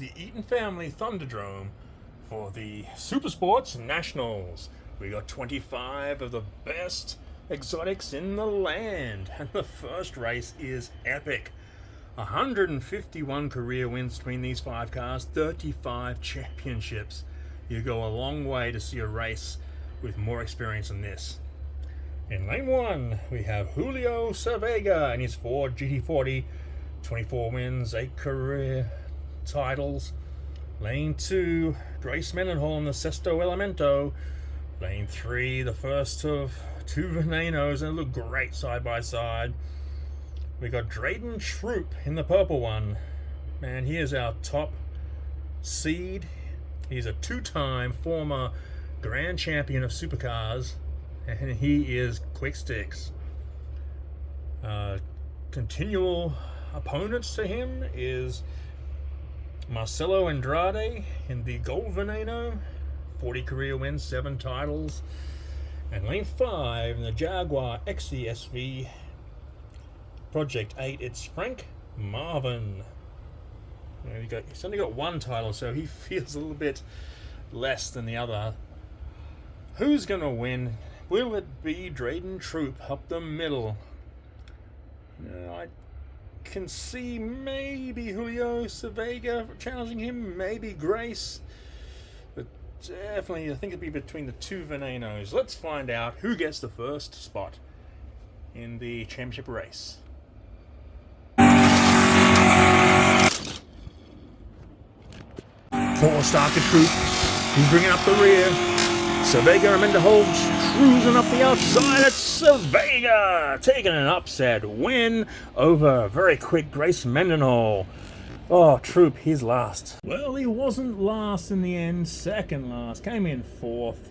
the Eaton family Thunderdrome for the Supersports Nationals. We got 25 of the best exotics in the land, and the first race is epic. 151 career wins between these 5 cars, 35 championships. You go a long way to see a race with more experience than this. In lane 1, we have Julio Cervega and his Ford GT40, 24 wins, 8 career titles. Lane 2, Grace Mendenhall in the Sesto Elemento. Lane 3, the first of 2 Venenos, and it looked great side by side. We got Drayden Troop in the purple one. Man, he is our top seed. He's a 2-time former grand champion of supercars, and he is quick sticks. Continual opponents to him is Marcelo Andrade in the Gold Veneno, 40 career wins, 7 titles. And lane 5 in the Jaguar XESV Project 8, it's Frank Marvin. He's only got 1 title, so he feels a little bit less than the other. Who's going to win? Will it be Drayden Troop up the middle? I can see maybe Julio Cervega challenging him, maybe Grace, but definitely I think it'd be between the 2 Venenos. Let's find out who gets the first spot in the championship race. Four-star to Troop. He's bringing up the rear. Cervega and Mendenhall cruising up the outside. It's Cervega taking an upset win over very quick Grace Mendenhall. Oh, Troop, he's last. Well, he wasn't last in the end. Second last. Came in 4th.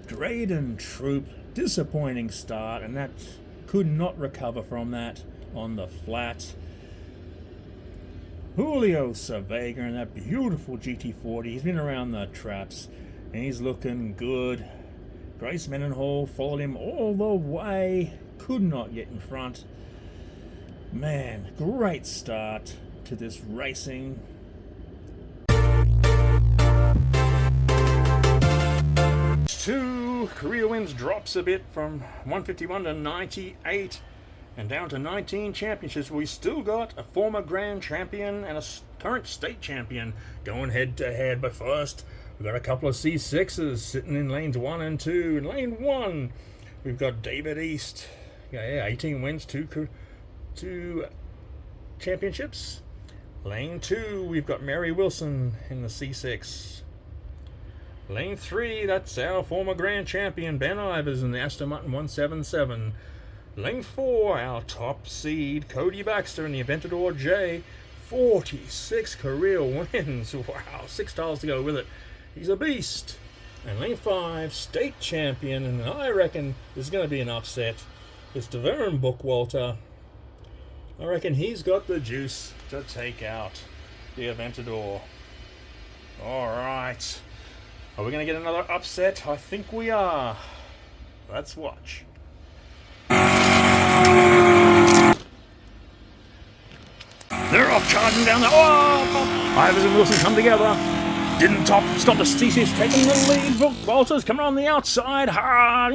Drayden Troop, disappointing start, and that could not recover from that on the flat. Julio Cervega in that beautiful GT40. He's been around the traps and he's looking good. Grace Mendenhall followed him all the way. Could not get in front. Man, great start to this racing. Two career wins drops a bit from 151 to 98. And down to 19 championships. We still got a former grand champion and a current state champion going head to head. But first, we've got a couple of C6s sitting in lanes 1 and 2. In lane 1, we've got David East. Yeah, 18 wins, 2 championships. Lane 2, we've got Mary Wilson in the C6. Lane 3, that's our former grand champion Ben Ivers in the Aston Martin 177. Lane 4, our top seed, Cody Baxter in the Aventador J, 46 career wins. Wow, 6 titles to go with it. He's a beast. And lane 5, state champion, and I reckon there's going to be an upset. It's Deveron Bookwalter. I reckon he's got the juice to take out the Aventador. All right. Are we going to get another upset? I think we are. Let's watch. They're off charging down there. Oh! Ivers and Wilson come together. Didn't stop the C6 taking the lead. Walters coming on the outside.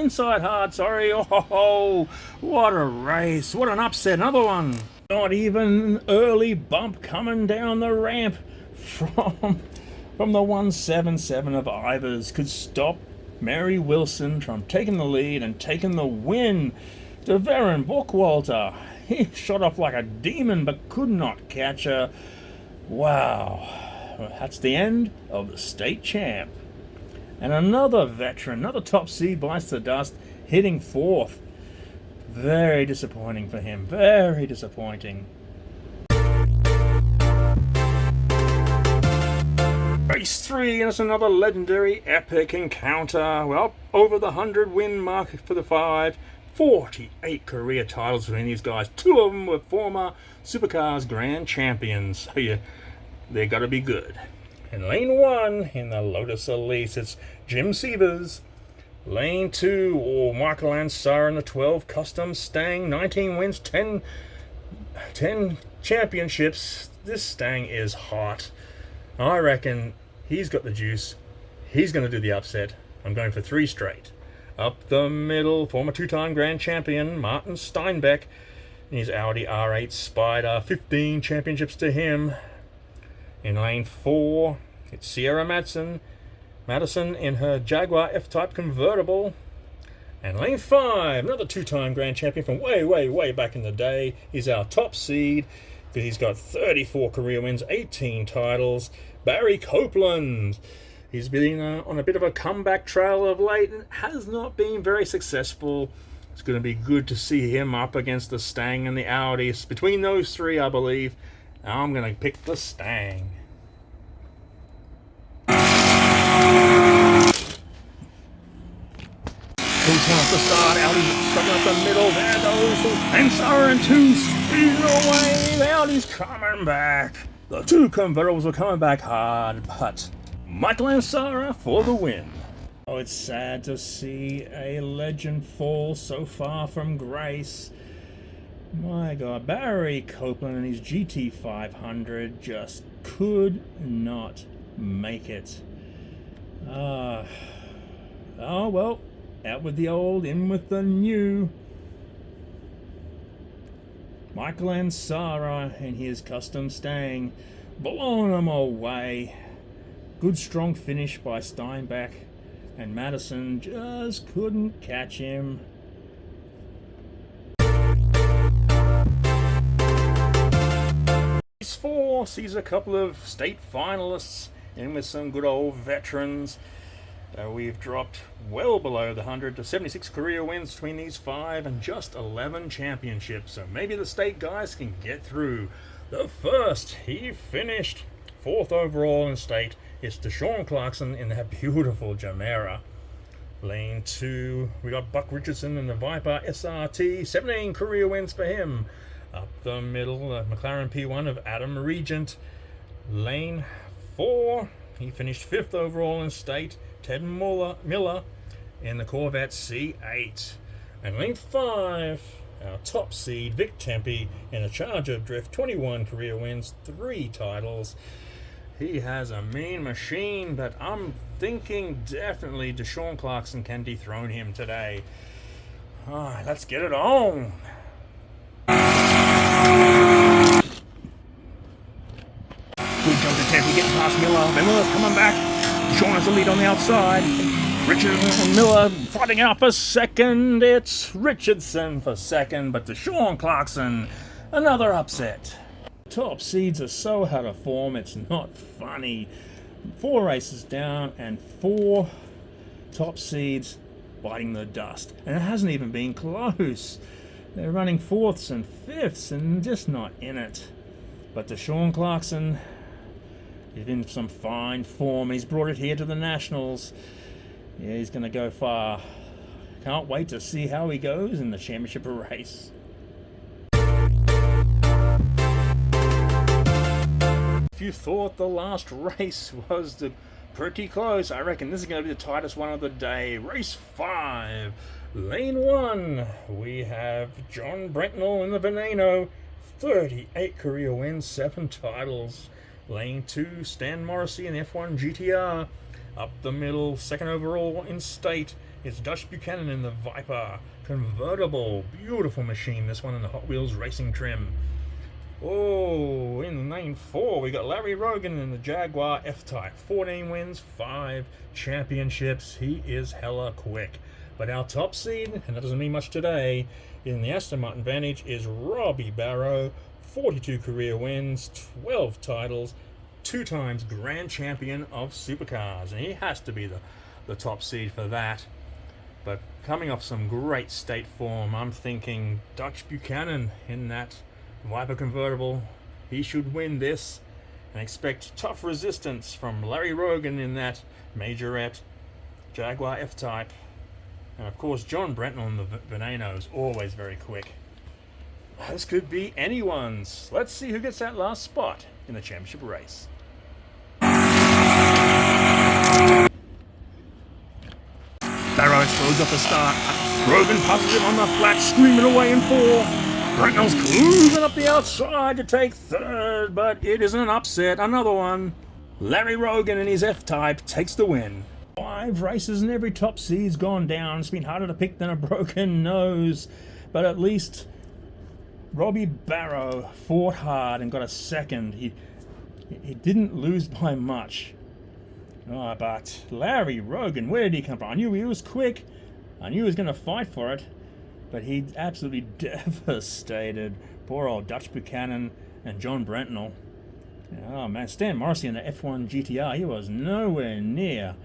Inside hard, sorry. Oh, what a race. What an upset. Another one. Not even an early bump coming down the ramp from the 177 of Ivers could stop Mary Wilson from taking the lead and taking the win. Deveron Bookwalter. He shot off like a demon but could not catch her. Wow. That's the end of the state champ. And another veteran, another top seed bites the dust, hitting 4th. Very disappointing for him. Very disappointing. Race 3, and it's another legendary epic encounter. We're up over the 100-win mark for the 5. 48 career titles between these guys. 2 of them were former Supercars Grand Champions. So yeah, they got to be good. In lane 1, in the Lotus Elise, it's Jim Sievers. Lane 2, Michael Ansar in the 12 Custom Stang. 19 wins, 10 championships. This Stang is hot. I reckon he's got the juice. He's going to do the upset. I'm going for 3 straight. Up the middle, former 2-time grand champion Martin Steinbeck in his Audi R8 Spider. 15 championships to him. In lane 4, it's Sierra Madison in her Jaguar F-Type convertible. And lane 5, another 2-time grand champion from way back in the day, is our top seed. He's got 34 career wins, 18 titles. Barry Copeland. He's been on a bit of a comeback trail of late and has not been very successful. It's going to be good to see him up against the Stang and the Audis. Between those 3, I believe, I'm going to pick the Stang. Who's off the start? Audi stuck up the middle. There goes and Sarah and 2 speeding away. The Audi's coming back. The 2 convertibles are coming back hard, but Michael and Sarah for the win. Oh, it's sad to see a legend fall so far from grace. My God, Barry Copeland and his GT500 just could not make it. Oh well. Out with the old, in with the new. Michael and Sarah and his custom Stang blowing them away. Good strong finish by Steinbeck, and Madison just couldn't catch him. Race 4 sees a couple of state finalists in with some good old veterans. We've dropped well below the 100 to 76 career wins between these 5 and just 11 championships. So maybe the state guys can get through. The first, he finished 4th overall in state. It's Deshaun Clarkson in that beautiful Jamera. Lane 2, we got Buck Richardson in the Viper SRT. 17 career wins for him. Up the middle, McLaren P1 of Adam Regent. Lane 4, he finished 5th overall in state. Ted Miller in the Corvette C8. And lane 5, our top seed, Vic Tempe in a Charger Drift. 21 career wins, 3 titles. He has a mean machine, but I'm thinking definitely Deshaun Clarkson can dethrone him today. Let's get it on. Good jump to Tempe, getting past Miller. Then Miller's coming back. Deshaun has the lead on the outside. Richardson and Miller fighting out for second. It's Richardson for second, but Deshaun Clarkson, another upset. Top seeds are so out of form, it's not funny. 4 races down and 4 top seeds biting the dust. And it hasn't even been close. They're running 4ths and 5ths and just not in it. But Deshaun Clarkson, he's in some fine form. He's brought it here to the Nationals. Yeah, he's going to go far. Can't wait to see how he goes in the championship race. If you thought the last race was pretty close, I reckon this is going to be the tightest one of the day. Race 5, lane 1. We have John Brentnell in the Veneno. 38 career wins, 7 titles. Lane 2, Stan Morrissey in the F1 GTR. Up the middle, 2nd overall in state, is Dutch Buchanan in the Viper convertible. Beautiful machine, this one in the Hotwheels racing trim. Oh, in lane 4, we got Larry Rogan in the Jaguar F-Type. 14 wins, 5 championships. He is hella quick. But our top seed, and that doesn't mean much today, in the Aston Martin Vantage is Robbie Barrow. 42 career wins, 12 titles, 2 times grand champion of supercars. And he has to be the top seed for that. But coming off some great state form, I'm thinking Dutch Buchanan in that Viper convertible. He should win this, and expect tough resistance from Larry Rogan in that Majorette Jaguar F-Type. And of course, John Brentnell in the Veneno is always very quick. This could be anyone's. Let's see who gets that last spot in the championship race. Barrow explodes off the start. Rogan passes it on the flat, screaming away in 4. Brentnell's cruising up the outside to take 3rd, but it isn't an upset. Another one. Larry Rogan in his F-Type takes the win. 5 races and every top seed's gone down. It's been harder to pick than a broken nose. But at least Robbie Barrow fought hard and got a second. He didn't lose by much. Oh, but Larry Rogan, where did he come from? I knew he was quick. I knew he was going to fight for it. But he absolutely devastated poor old Dutch Buchanan and John Brentnell. Oh man, Stan Morrissey in the F1 GTR, he was nowhere near.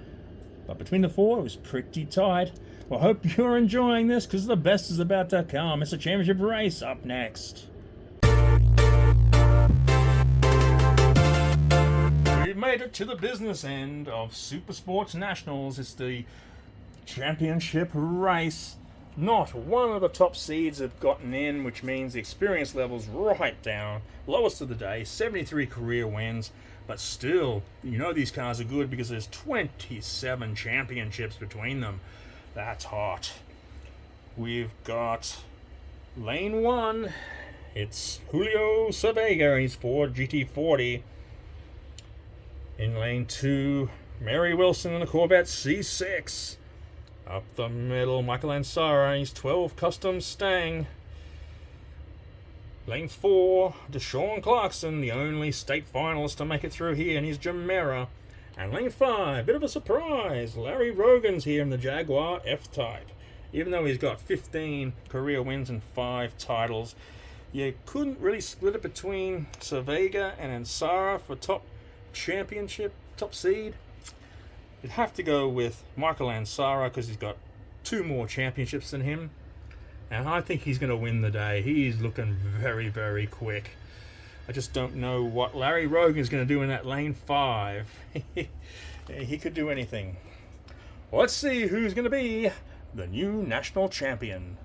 But between the 4, it was pretty tight. Well, I hope you're enjoying this, because the best is about to come. It's a championship race up next. We've made it to the business end of Supersports Nationals. It's the championship race. Not one of the top seeds have gotten in, which means the experience level's right down. Lowest of the day, 73 career wins. But still, you know these cars are good because there's 27 championships between them. That's hot. We've got lane 1. It's Julio Cervega, he's Ford GT40. In lane 2, Mary Wilson in the Corvette C6. Up the middle, Michael Ansara, he's 12 Custom Stang. Lane 4, Deshaun Clarkson, the only state finalist to make it through here, and he's Jamera. And lane 5, bit of a surprise, Larry Rogan's here in the Jaguar F-Type. Even though he's got 15 career wins and 5 titles, you couldn't really split it between Cervega and Ansara for top championship, top seed. You'd have to go with Michael Ansara because he's got 2 more championships than him. And I think he's going to win the day. He's looking very, very quick. I just don't know what Larry Rogan's going to do in that lane 5. He could do anything. Let's see who's going to be the new national champion.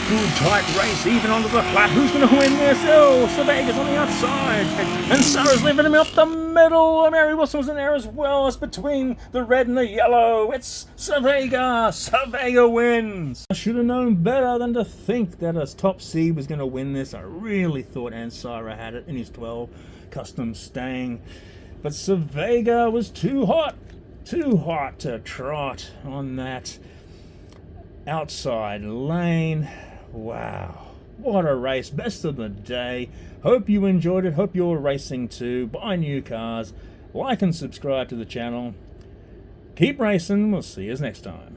Good tight race, even onto the flat. Who's going to win this? Oh, Cervega's on the outside. And Sarah's leaving him up the middle. Mary Wilson was in there as well. It's between the red and the yellow. It's Cervega. Cervega wins. I should have known better than to think that a top seed was going to win this. I really thought Ansara had it in his 12 Custom Stang. But Cervega was too hot to trot on that outside lane. Wow, what a race. Best of the day. Hope you enjoyed it. Hope you're racing too. Buy new cars. Like and subscribe to the channel. Keep racing. We'll see you next time.